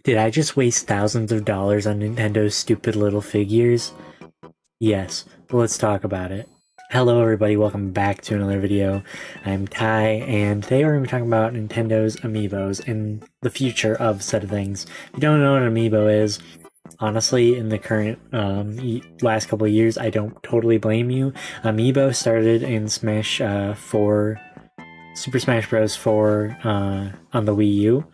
Did I just waste thousands of dollars on Nintendo's stupid little figures? Yes, but let's talk about it. Hello everybody, welcome back to another video. I'm Ty, and today we're going to be talking about Nintendo's Amiibos and the future of said things. If you don't know what an Amiibo is, honestly, in the current last couple of years, I don't totally blame you. Amiibo started in Super Smash Bros. 4 on the Wii U.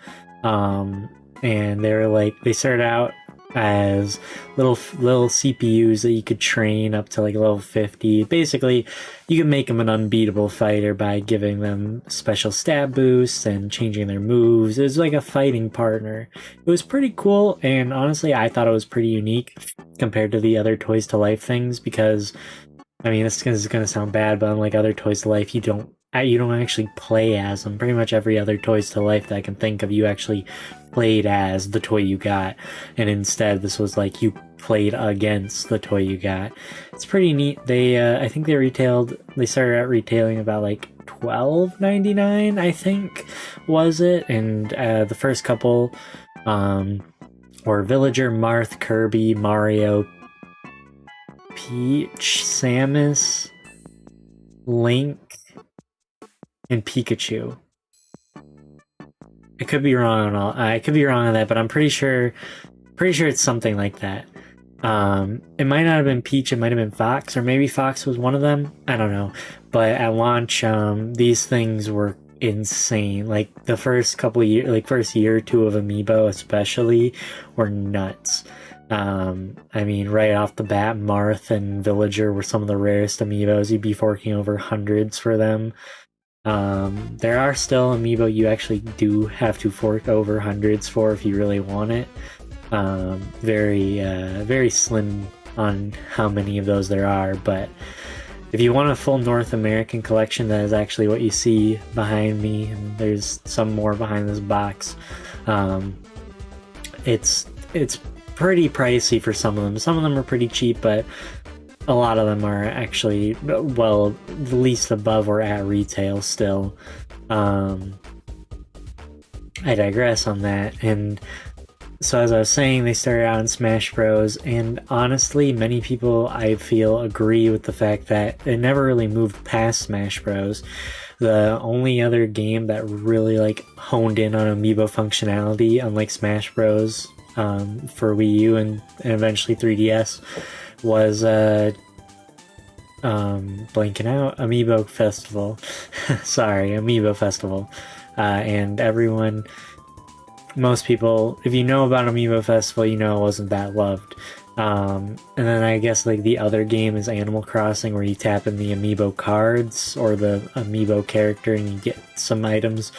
And they started out as little CPUs that you could train up to like level 50. Basically, you can make them an unbeatable fighter by giving them special stat boosts and changing their moves. It was like a fighting partner. It was pretty cool, and honestly, I thought it was pretty unique compared to the other Toys to Life things because, I mean, this is going to sound bad, but unlike other Toys to Life, you don't actually play as them. Pretty much every other Toys to Life that I can think of, you actually played as the toy you got, and instead this was like you played against the toy you got. It's pretty neat. I think they started out retailing about like $12.99, I think, was it? And the first couple were Villager, Marth, Kirby, Mario, Peach, Samus, Link, and Pikachu. I could be wrong on that, but I'm pretty sure it's something like that. It might not have been Peach, it might have been Fox, or maybe Fox was one of them. I don't know. But at launch, these things were insane. Like the first couple of years, like first year or two of Amiibo especially, were nuts. I mean, right off the bat, Marth and Villager were some of the rarest Amiibos. You'd be forking over hundreds for them. There are still Amiibo you actually do have to fork over hundreds for if you really want it. Very slim on how many of those there are, but if you want a full North American collection, that is actually what you see behind me, and there's some more behind this box. It's pretty pricey for some of them. Some of them are pretty cheap, but a lot of them are actually, well, the least above or at retail still. I digress on that. And so as I was saying, they started out in Smash Bros. And honestly, many people, I feel, agree with the fact that it never really moved past Smash Bros. The only other game that really like honed in on Amiibo functionality, unlike Smash Bros. For Wii U and eventually 3DS, was blanking out, Amiibo Festival. Sorry, Amiibo Festival. And most people, if you know about Amiibo Festival, you know it wasn't that loved. And then I guess like the other game is Animal Crossing, where you tap in the Amiibo cards or the Amiibo character and you get some items.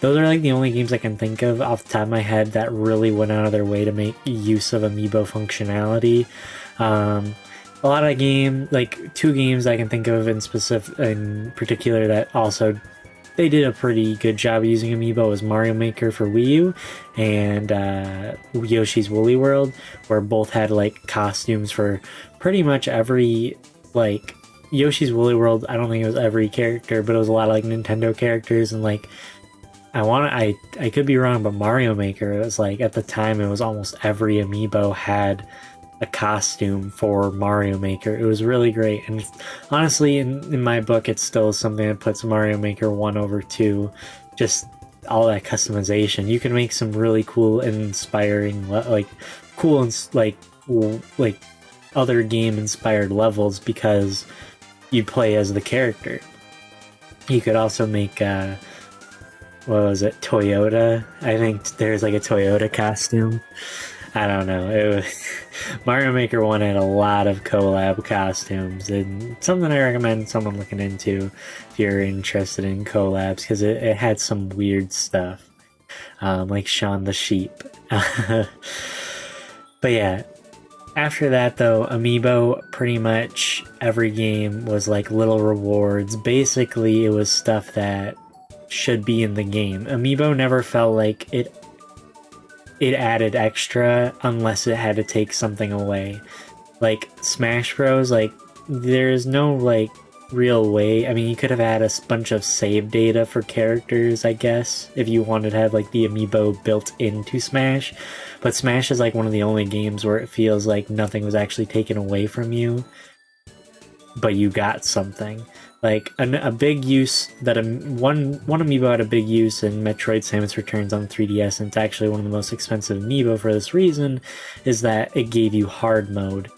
Those are like the only games I can think of off the top of my head that really went out of their way to make use of Amiibo functionality. A lot of like two games I can think of in particular that also they did a pretty good job using Amiibo was Mario Maker for Wii U and Yoshi's Woolly World, where both had like costumes for pretty much every, like, Yoshi's Woolly World, I don't think it was every character, but it was a lot of like Nintendo characters, and like I could be wrong, but Mario Maker, it was like at the time it was almost every Amiibo had a costume for Mario Maker. It was really great, and honestly, in my book, it's still something that puts Mario Maker 1 over 2. Just all that customization. You can make some really cool and inspiring, like other game inspired levels because you play as the character. You could also make what was it, Toyota? I think there's like a Toyota costume. I don't know. Mario Maker 1 had a lot of collab costumes, and something I recommend someone looking into if you're interested in collabs, because it had some weird stuff, like Shaun the Sheep. But yeah, after that though, Amiibo, pretty much every game was like little rewards. Basically, it was stuff that should be in the game. Amiibo never felt like it added extra unless it had to take something away. Like Smash Bros, like there's no like real way. I mean, you could have had a bunch of save data for characters, I guess, if you wanted to have like the amiibo built into Smash. But Smash is like one of the only games where it feels like nothing was actually taken away from you, but you got something. Like a big use that one amiibo had a big use in Metroid: Samus Returns on 3DS, and it's actually one of the most expensive amiibo for this reason, is that it gave you hard mode.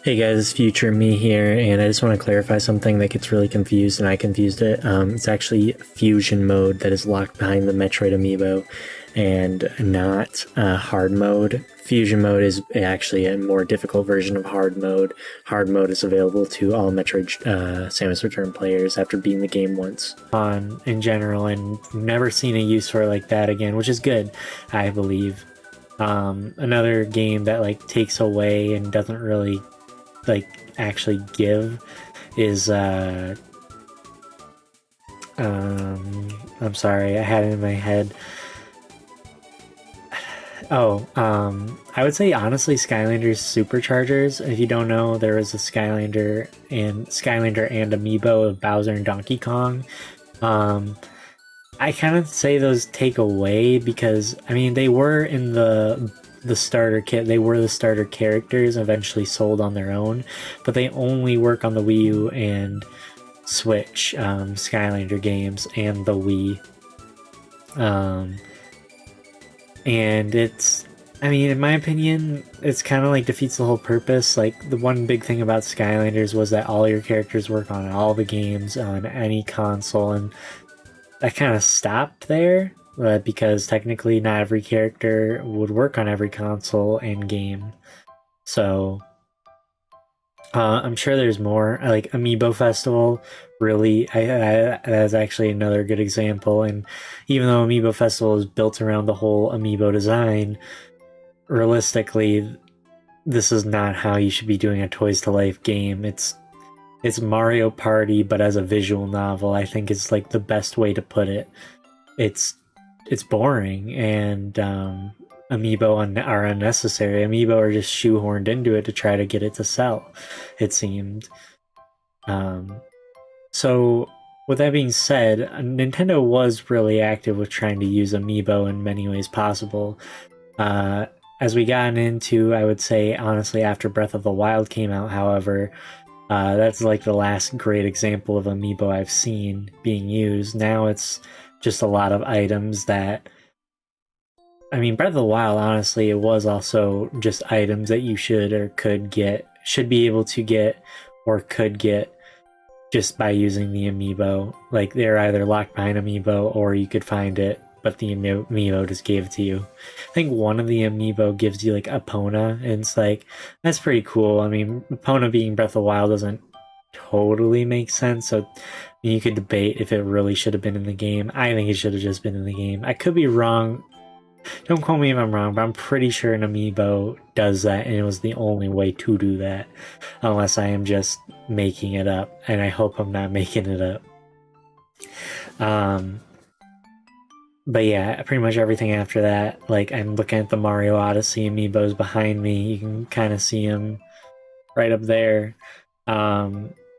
Hey guys, future me here, and I just want to clarify something that gets really confused, and I confused it. It's actually fusion mode that is locked behind the Metroid amiibo, and not hard mode. Fusion mode is actually a more difficult version of hard mode. Hard mode is available to all Metroid Samus Return players after beating the game once. In general, and never seen a use for it like that again, which is good, I believe. Another game that like takes away and doesn't really like actually give is I'm sorry, I had it in my head. I would say honestly Skylanders Superchargers. If you don't know, there was a Skylander and Amiibo of Bowser and Donkey Kong. I kind of say those take away because I mean they were in the starter kit. They were the starter characters, eventually sold on their own, but they only work on the Wii U and Switch Skylander games and the Wii. And it's, I mean, in my opinion, it's kind of like defeats the whole purpose. Like the one big thing about Skylanders was that all your characters work on all the games on any console, and that kind of stopped there. Because technically not every character would work on every console and game. So I'm sure there's more. Like Amiibo Festival, really, that's actually another good example. And even though Amiibo Festival is built around the whole Amiibo design, realistically, this is not how you should be doing a Toys to Life game. It's Mario Party, but as a visual novel. I think it's like the best way to put it. It's boring, and Amiibo are unnecessary. Amiibo are just shoehorned into it to try to get it to sell, it seemed. So, with that being said, Nintendo was really active with trying to use Amiibo in many ways possible. As we got into, I would say, honestly, after Breath of the Wild came out, however, that's like the last great example of Amiibo I've seen being used. Now it's just a lot of items that, I mean, Breath of the Wild, honestly, it was also just items that you should or could get, should be able to get or could get just by using the Amiibo. Like, they're either locked behind Amiibo or you could find it, but the Amiibo just gave it to you. I think one of the Amiibo gives you, like, Epona, and it's like, that's pretty cool. I mean, Epona being Breath of the Wild doesn't totally make sense, so you could debate if it really should have been in the game. I think it should have just been in the game. I could be wrong. Don't quote me if I'm wrong, but I'm pretty sure an Amiibo does that, and it was the only way to do that. Unless I am just making it up, and I hope I'm not making it up. But yeah, pretty much everything after that. Like, I'm looking at the Mario Odyssey Amiibos behind me. You can kind of see them right up there.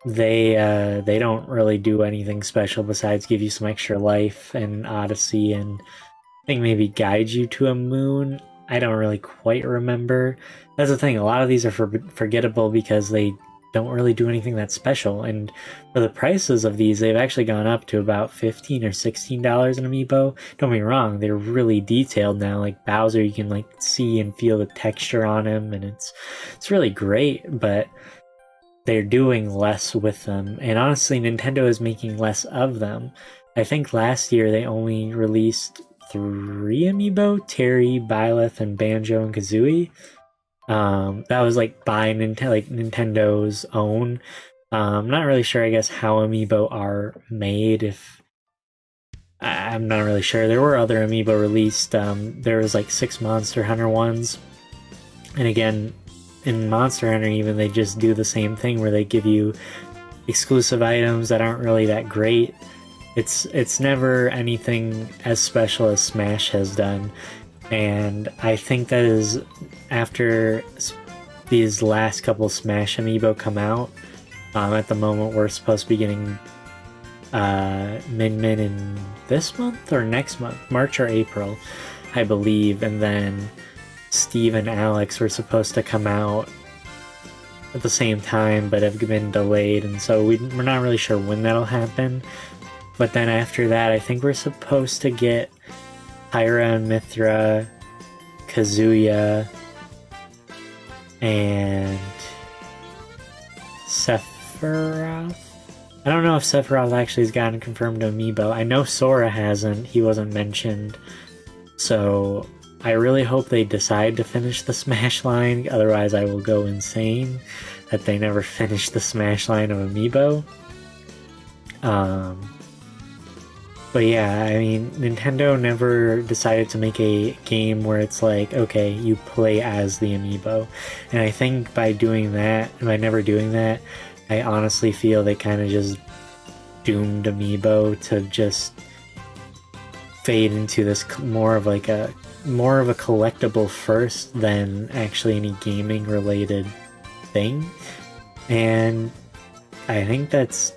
They don't really do anything special besides give you some extra life and Odyssey, and I think maybe guide you to a moon. I don't really quite remember. That's the thing, a lot of these are forgettable because they don't really do anything that special, and for the prices of these, they've actually gone up to about $15 or $16 in Amiibo. Don't get me wrong, they're really detailed now. Like Bowser, you can like see and feel the texture on him, and it's really great, but they're doing less with them, and honestly Nintendo is making less of them. I think last year they only released 3 Amiibo, Terry, Byleth, and Banjo and Kazooie. That was like by Nintendo's own. I'm not really sure, I guess, how Amiibo are made. If I'm not really sure. There were other Amiibo released. There was like 6 Monster Hunter ones, and again, in Monster Hunter even, they just do the same thing where they give you exclusive items that aren't really that great. It's never anything as special as Smash has done, and I think that is after these last couple Smash Amiibo come out. At the moment, we're supposed to be getting Min Min in this month or next month, March or April, I believe, and then Steve and Alex were supposed to come out at the same time, but have been delayed, and so we're not really sure when that'll happen. But then after that, I think we're supposed to get Pyra and Mithra, Kazuya, and Sephiroth. I don't know if Sephiroth actually has gotten confirmed Amiibo. I know Sora hasn't. He wasn't mentioned. So I really hope they decide to finish the Smash line. Otherwise, I will go insane that they never finish the Smash line of Amiibo. But yeah, I mean, Nintendo never decided to make a game where it's like, okay, you play as the Amiibo. And I think by doing that, by never doing that, I honestly feel they kind of just doomed Amiibo to just fade into this more of a collectible first than actually any gaming related thing. And I think that's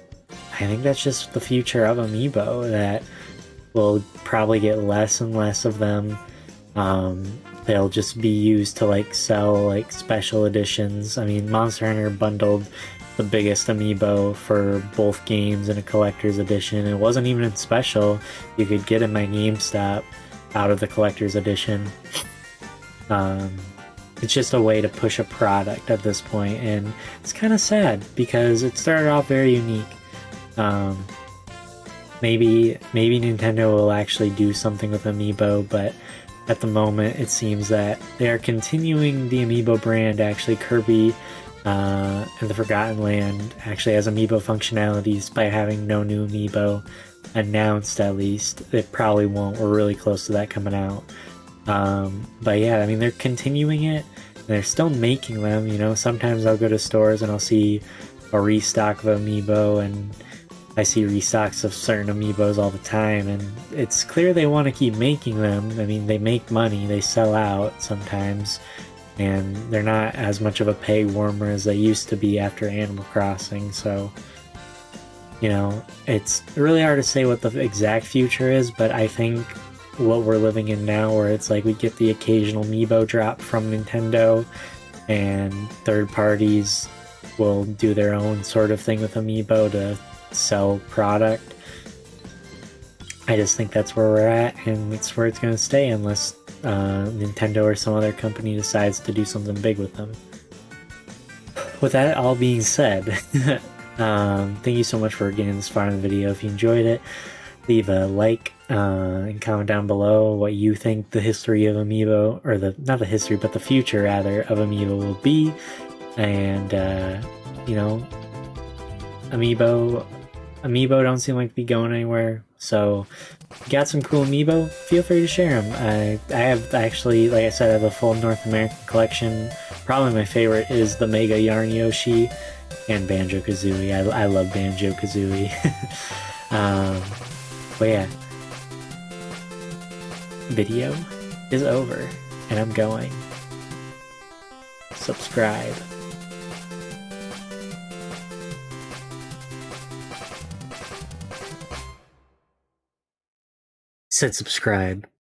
just the future of Amiibo, that we'll probably get less and less of them. They'll just be used to like sell like special editions. I mean, Monster Hunter bundled the biggest Amiibo for both games in a collector's edition. It wasn't even in special. You could get it at my GameStop out of the collector's edition. It's just a way to push a product at this point, and it's kind of sad because it started off very unique. Maybe Nintendo will actually do something with Amiibo, but at the moment it seems that they are continuing the Amiibo brand. Actually, Kirby and the Forgotten Land actually has Amiibo functionalities by having no new Amiibo announced, at least. It probably won't. We're really close to that coming out. But yeah, I mean, they're continuing it. They're still making them, you know. Sometimes I'll go to stores and I'll see a restock of Amiibo, and I see restocks of certain Amiibos all the time, and it's clear they want to keep making them. I mean, they make money, they sell out sometimes, and they're not as much of a pay warmer as they used to be after Animal Crossing, so, you know, it's really hard to say what the exact future is, but I think what we're living in now, where it's like we get the occasional Amiibo drop from Nintendo, and third parties will do their own sort of thing with Amiibo to sell product. I just think that's where we're at, and it's where it's going to stay unless Nintendo or some other company decides to do something big with them. With that all being said, thank you so much for getting this far in the video. If you enjoyed it, leave a like and comment down below what you think the history of Amiibo, or not the history, but the future rather of Amiibo will be. And you know, Amiibo don't seem like to be going anywhere, so if you got some cool Amiibo, feel free to share them. I have actually, like I said, I have a full North American collection. Probably my favorite is the Mega Yarn Yoshi and Banjo-Kazooie. I love Banjo-Kazooie. But yeah, video is over, and I'm going. Subscribe. Said subscribe.